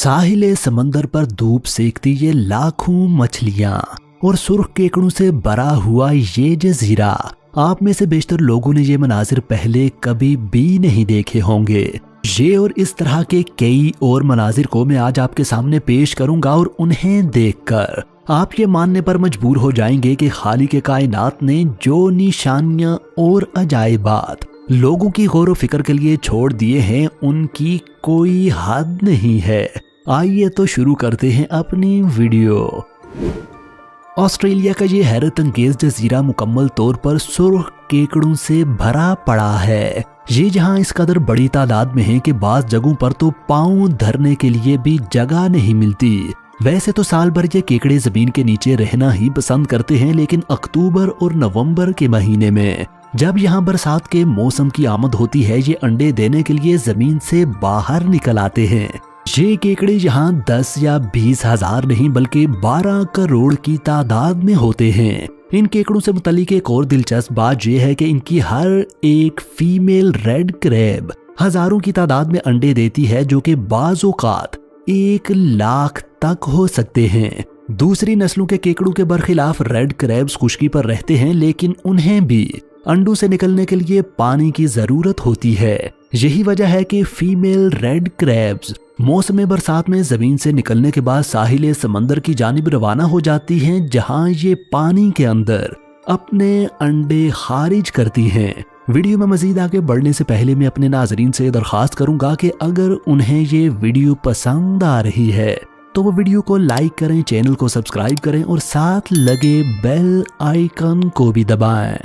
साहिले समंदर पर धूप सेकती ये लाखों मछलियां और सुर्ख केकड़ों से भरा हुआ ये जजीरा, आप में से बेशतर लोगों ने ये मनाजिर पहले कभी भी नहीं देखे होंगे। ये और इस तरह के कई और मनाजिर को मैं आज आपके सामने पेश करूंगा और उन्हें देखकर आप ये मानने पर मजबूर हो जाएंगे कि खालिक कायनात ने जो निशानियां और अजायबात लोगों की गौर फिक्र के लिए छोड़ दिए हैं उनकी कोई हद नहीं है। आइए तो शुरू करते हैं अपनी वीडियो। ऑस्ट्रेलिया का ये हैरत अंगेज जजीरा मुकम्मल तौर पर सुर्ख केकड़ों से भरा पड़ा है। ये जहां इस कदर बड़ी तादाद में है कि बाज़ जगहों पर तो पांव धरने के लिए भी जगह नहीं मिलती। वैसे तो साल भर ये केकड़े जमीन के नीचे रहना ही पसंद करते हैं, लेकिन अक्टूबर और नवंबर के महीने में जब यहाँ बरसात के मौसम की आमद होती है, ये अंडे देने के लिए जमीन से बाहर निकल आते हैं। ये केकड़े यहाँ 10 या 20 हजार नहीं बल्कि 12 करोड़ की तादाद में होते हैं। इन केकड़ों से मुतालिक एक और दिलचस्प बात यह है कि इनकी हर एक फीमेल रेड क्रैब हजारों की तादाद में अंडे देती है, जो कि बाज़ औक़ात 1 लाख तक हो सकते हैं। दूसरी नस्लों के केकड़ों के बरखिलाफ रेड क्रैब्स खुश्की पर रहते हैं, लेकिन उन्हें भी अंडों से निकलने के लिए पानी की जरूरत होती है। यही वजह है कि फीमेल रेड क्रैब्स मौसम बरसात में जमीन से निकलने के बाद साहिल समंदर की जानिब रवाना हो जाती हैं, जहां ये पानी के अंदर अपने अंडे खारिज करती हैं। वीडियो में मजीद आगे बढ़ने से पहले मैं अपने नाजरीन से दरख्वास्त करूंगा कि अगर उन्हें ये वीडियो पसंद आ रही है तो वो वीडियो को लाइक करें, चैनल को सब्सक्राइब करें और साथ लगे बेल आइकन को भी दबाएं।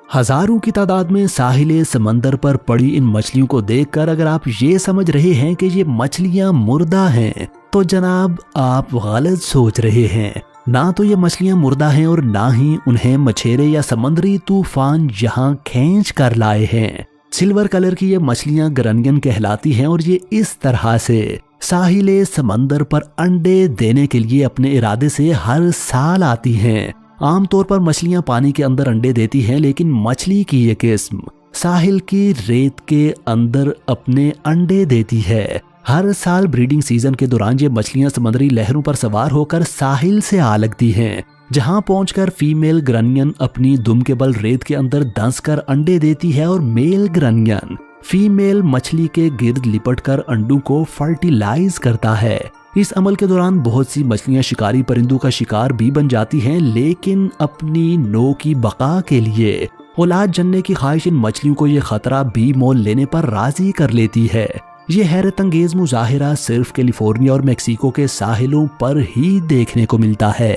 हजारों की तादाद में साहिल समंदर पर पड़ी इन मछलियों को देखकर अगर आप ये समझ रहे हैं कि ये मछलियां मुर्दा हैं, तो जनाब आप गलत सोच रहे हैं। ना तो ये मछलियां मुर्दा हैं और ना ही उन्हें मछेरे या समुद्री तूफान यहाँ खींच कर लाए हैं। सिल्वर कलर की ये मछलियां ग्रनियन कहलाती हैं और ये इस तरह से साहिल समंदर पर अंडे देने के लिए अपने इरादे से हर साल आती हैं। आमतौर पर मछलियां पानी के अंदर अंडे देती हैं, लेकिन मछली की ये किस्म साहिल की रेत के अंदर अपने अंडे देती है। हर साल ब्रीडिंग सीजन के दौरान ये मछलियां समुद्री लहरों पर सवार होकर साहिल से आ लगती हैं, जहां पहुंचकर फीमेल ग्रनियन अपनी दुम के बल रेत के अंदर धंसकर अंडे देती है और मेल ग्रनियन फीमेल मछली के गिर्द लिपटकर अंडों को फर्टिलाइज करता है। इस अमल के दौरान बहुत सी मछलियां शिकारी परिंदों का शिकार भी बन जाती हैं, लेकिन अपनी नौ की बका के लिए औलाद जनने की ख्वाहिश इन मछलियों को ये खतरा भी मोल लेने पर राजी कर लेती है। ये हैरत अंगेज मुजाहिरा सिर्फ कैलिफोर्निया और मेक्सिको के साहिलों पर ही देखने को मिलता है।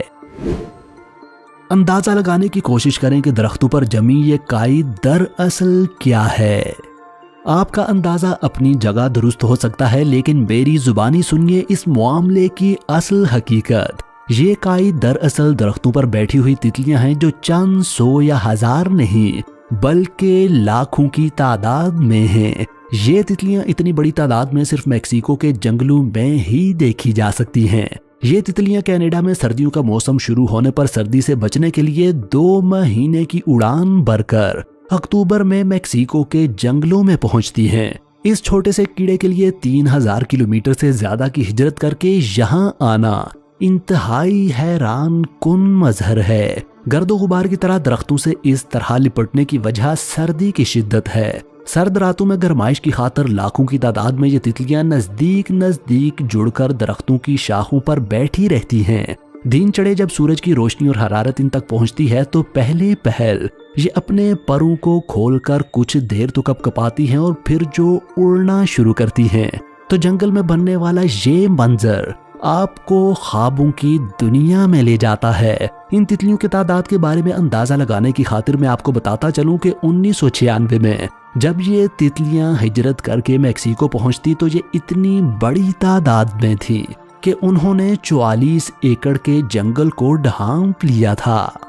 अंदाजा लगाने की कोशिश करें कि दरख्तों पर जमी ये काई दरअसल क्या है। आपका अंदाजा अपनी जगह दुरुस्त हो सकता है, लेकिन मेरी जुबानी सुनिए इस मामले की असल हकीकत। ये काई दरअसल दरख्तों पर बैठी हुई तितलियां हैं, जो चंद सौ या हजार नहीं बल्कि लाखों की तादाद में हैं। ये तितलियां इतनी बड़ी तादाद में सिर्फ मेक्सिको के जंगलों में ही देखी जा सकती हैं। ये तितलियां कनाडा में सर्दियों का मौसम शुरू होने पर सर्दी से बचने के लिए 2 महीने की उड़ान भरकर अक्टूबर में मेक्सिको के जंगलों में पहुंचती हैं। इस छोटे से कीड़े के लिए 3000 किलोमीटर से ज्यादा की हिजरत करके यहाँ आना इंतहाई हैरान कुन मजहर है। गर्दो गुबार की तरह दरख्तों से इस तरह लिपटने की वजह सर्दी की शिद्दत है। सर्द रातों में गरमाइश की खातर लाखों की तादाद में ये तितलियां नजदीक जुड़कर दरख्तों की शाखों पर बैठी रहती हैं। दिन चढ़े जब सूरज की रोशनी और हरारत इन तक पहुंचती है, तो पहले पहल ये अपने परों को खोलकर कुछ देर तो कपकपाती हैं और फिर जो उड़ना शुरू करती हैं, तो जंगल में बनने वाला ये मंजर आपको ख्वाबों की दुनिया में ले जाता है। इन तितलियों की तादाद के बारे में अंदाजा लगाने की खातिर मैं आपको बताता चलूं कि 1996 में जब ये तितलियां हिजरत करके मेक्सिको पहुंचती, तो ये इतनी बड़ी तादाद में थी कि उन्होंने 44 एकड़ के जंगल को ढांप लिया था।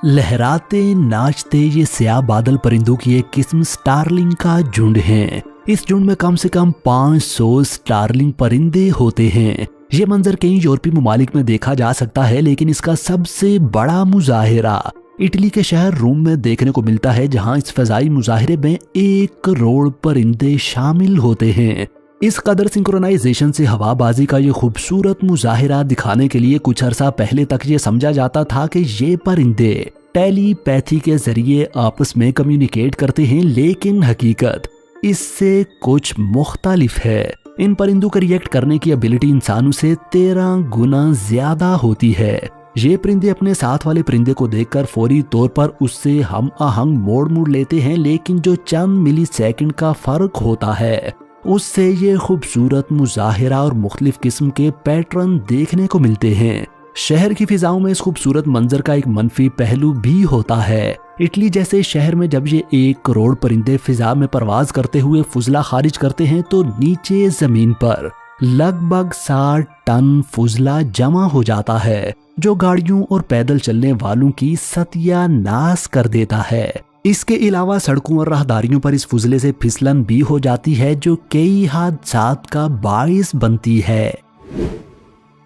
लहराते नाचते ये स्याह बादल परिंदों की एक किस्म स्टारलिंग का झुंड है। इस झुंड में कम से कम 500 स्टारलिंग परिंदे होते हैं। ये मंजर कई यूरोपीय ममालिक में देखा जा सकता है, लेकिन इसका सबसे बड़ा मुजाहिरा इटली के शहर रोम में देखने को मिलता है, जहां इस फजाई मुजाहिरे में 1 करोड़ परिंदे शामिल होते हैं। इस कदर सिंक्रोनाइजेशन से हवाबाजी का ये खूबसूरत मुजाहिरा दिखाने के लिए कुछ अरसा पहले तक ये समझा जाता था कि ये परिंदे टेलीपैथी के जरिए आपस में कम्युनिकेट करते हैं, लेकिन हकीकत इससे कुछ मुख्तलिफ है। इन परिंदों के रिएक्ट करने की एबिलिटी इंसानों से 13 गुना ज्यादा होती है। ये परिंदे अपने साथ वाले परिंदे को देखकर फौरी तौर पर उससे हम आहंग मोड़ लेते हैं, लेकिन जो चंद मिली सेकेंड का फर्क होता है उससे ये खूबसूरत मुजाहिरा और मुख्तलिफ किस्म के पैटर्न देखने को मिलते हैं। शहर की फिजाओं में इस खूबसूरत मंजर का एक मनफी पहलू भी होता है। इटली जैसे शहर में जब ये 1 करोड़ परिंदे फिजा में परवाज करते हुए फुजला खारिज करते हैं तो नीचे जमीन पर लगभग 60 टन फुजला जमा हो जाता है, जो गाड़ियों और पैदल चलने वालों की सत्यानाश कर देता है। इसके अलावा सड़कों और राहदारियों पर इस फुजले से फिसलन भी हो जाती है, जो कई हादसात का बाइस बनती है।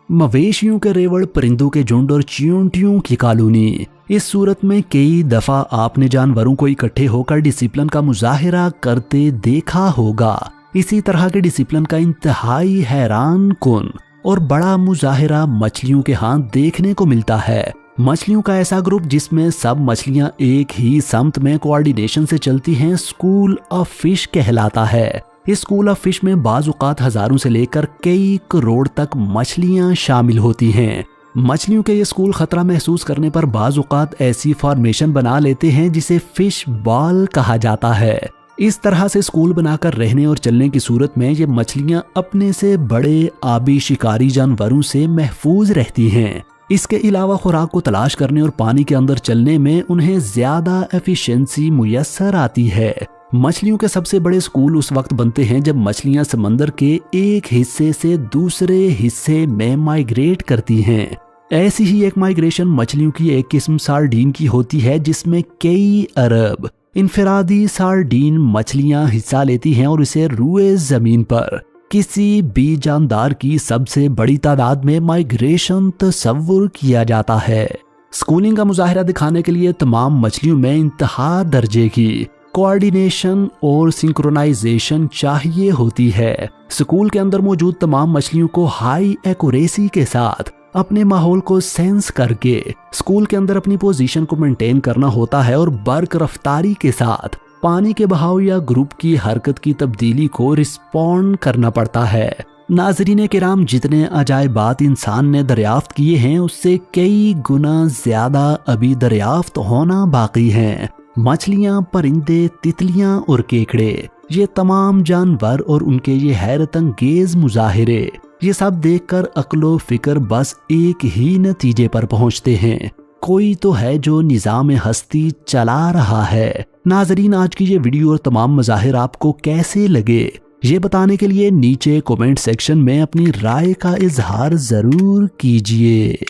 मवेशियों के रेवड़, परिंदों के झुंड और चींटियों की कॉलोनी। इस सूरत में कई दफा आपने जानवरों को इकट्ठे होकर डिसिप्लिन का मुजाहिरा करते देखा होगा। इसी तरह के डिसिप्लिन का इंतहाई हैरान कुन और बड़ा मुजाहिरा मछलियों के हाथ देखने को मिलता है। मछलियों का ऐसा ग्रुप जिसमें सब मछलियां एक ही समत में कोऑर्डिनेशन से चलती हैं, स्कूल ऑफ फिश कहलाता है। इस स्कूल ऑफ फिश में बाज़ औक़ात हजारों से लेकर कई करोड़ तक मछलियां शामिल होती हैं। मछलियों के ये स्कूल खतरा महसूस करने पर बाज़ औक़ात ऐसी फॉर्मेशन बना लेते हैं जिसे फिश बॉल कहा जाता है। इस तरह से स्कूल बनाकर रहने और चलने की सूरत में ये मछलियां अपने से बड़े आबी शिकारी जानवरों से महफूज रहती हैं। इसके अलावा खुराक को तलाश करने और पानी के अंदर चलने में उन्हें ज्यादा एफिशिएंसी मुयस्सर आती है। मछलियों के सबसे बड़े स्कूल उस वक्त बनते हैं जब मछलियां समंदर के एक हिस्से से दूसरे हिस्से में माइग्रेट करती हैं। ऐसी ही एक माइग्रेशन मछलियों की एक किस्म सार्डीन की होती है, जिसमें कई अरब इनफरादी सार्डीन मछलियां हिस्सा लेती हैं और इसे रुए जमीन पर किसी भी जानदार की सबसे बड़ी तादाद में माइग्रेशन तस्वुर किया जाता है। स्कूलिंग का मुजाहिरा दिखाने के लिए तमाम मछलियों में इंतहा दर्जे की कोऑर्डिनेशन और सिंक्रोनाइजेशन चाहिए होती है। स्कूल के अंदर मौजूद तमाम मछलियों को हाई एक्यूरेसी के साथ अपने माहौल को सेंस करके स्कूल के अंदर अपनी पोजीशन को मेंटेन करना होता है और बर्क रफ्तारी के साथ पानी के बहाव या ग्रुप की हरकत की तब्दीली को रिस्पॉन्ड करना पड़ता है। नाज़रीन किराम, जितने अजायबात इंसान ने दरियाफ्त किए हैं उससे कई गुना ज्यादा अभी दरियाफ्त होना बाकी हैं। मछलियां, परिंदे, तितलियां और केकड़े, ये तमाम जानवर और उनके ये हैरत अंगेज मुजाहिरे, ये सब देखकर अक्लो फिक्र बस एक ही नतीजे पर पहुंचते हैं, कोई तो है जो निज़ाम हस्ती चला रहा है। नाजरीन, आज की ये वीडियो और तमाम मज़ाहिर आपको कैसे लगे ये बताने के लिए नीचे कमेंट सेक्शन में अपनी राय का इजहार जरूर कीजिए।